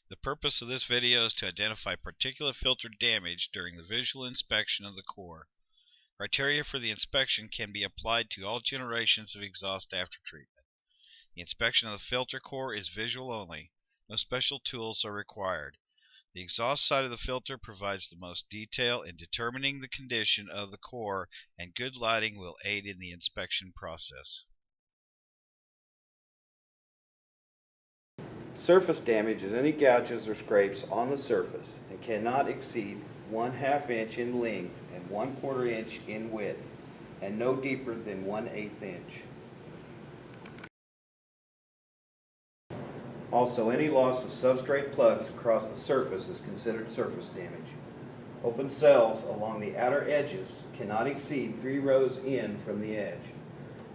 The purpose of this video is to identify particulate filter damage during the visual inspection of the core. Criteria for the inspection can be applied to all generations of exhaust after treatment. The inspection of the filter core is visual only. No special tools are required. The exhaust side of the filter provides the most detail in determining the condition of the core, and good lighting will aid in the inspection process. Surface damage is any gouges or scrapes on the surface and cannot exceed 1/2 inch in length and 1/4 inch in width, and no deeper than 1/8 inch. Also, any loss of substrate plugs across the surface is considered surface damage. Open cells along the outer edges cannot exceed 3 rows in from the edge.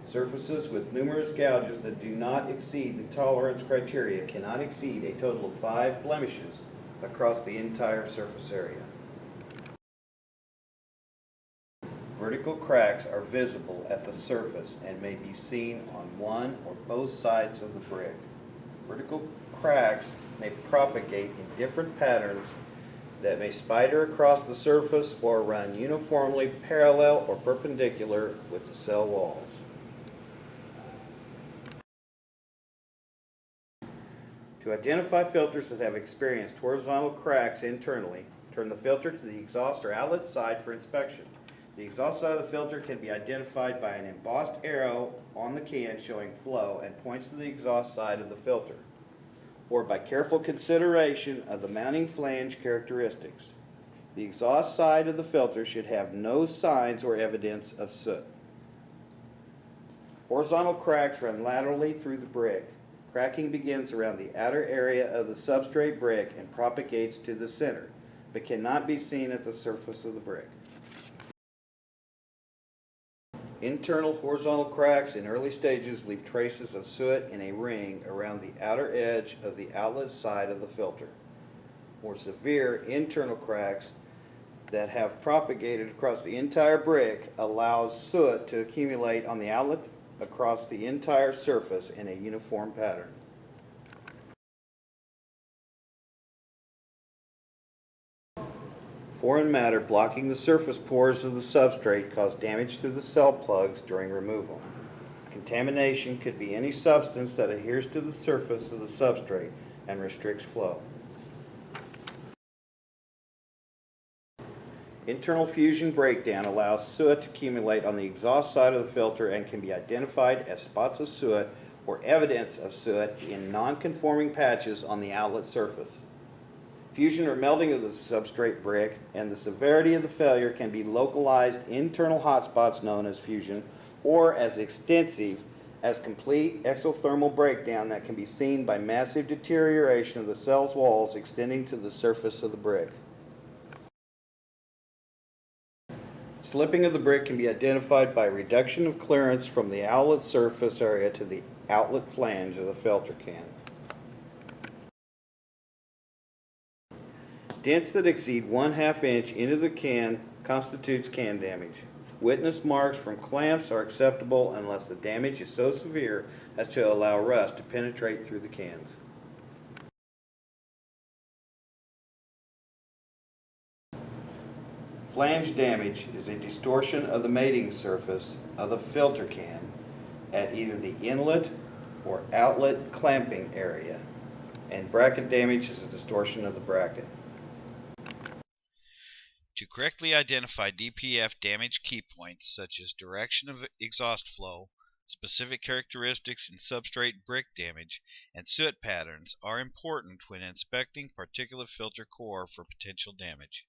Surfaces with numerous gouges that do not exceed the tolerance criteria cannot exceed a total of 5 blemishes across the entire surface area. Vertical cracks are visible at the surface and may be seen on one or both sides of the brick. Vertical cracks may propagate in different patterns that may spider across the surface or run uniformly parallel or perpendicular with the cell walls. To identify filters that have experienced horizontal cracks internally, turn the filter to the exhaust or outlet side for inspection. The exhaust side of the filter can be identified by an embossed arrow on the can showing flow and points to the exhaust side of the filter, or by careful consideration of the mounting flange characteristics. The exhaust side of the filter should have no signs or evidence of soot. Horizontal cracks run laterally through the brick. Cracking begins around the outer area of the substrate brick and propagates to the center, but cannot be seen at the surface of the brick. Internal horizontal cracks in early stages leave traces of soot in a ring around the outer edge of the outlet side of the filter. More severe internal cracks that have propagated across the entire brick allows soot to accumulate on the outlet across the entire surface in a uniform pattern. Foreign matter blocking the surface pores of the substrate cause damage to the cell plugs during removal. Contamination could be any substance that adheres to the surface of the substrate and restricts flow. Internal fusion breakdown allows soot to accumulate on the exhaust side of the filter and can be identified as spots of soot or evidence of soot in non-conforming patches on the outlet surface. Fusion or melting of the substrate brick and the severity of the failure can be localized internal hotspots known as fusion, or as extensive as complete exothermal breakdown that can be seen by massive deterioration of the cell's walls extending to the surface of the brick. Slipping of the brick can be identified by reduction of clearance from the outlet surface area to the outlet flange of the filter can. Dents that exceed 1/2 inch into the can constitutes can damage. Witness marks from clamps are acceptable unless the damage is so severe as to allow rust to penetrate through the cans. Flange damage is a distortion of the mating surface of the filter can at either the inlet or outlet clamping area, and bracket damage is a distortion of the bracket. To correctly identify DPF damage key points such as direction of exhaust flow, specific characteristics in substrate brick damage, and soot patterns are important when inspecting particulate filter core for potential damage.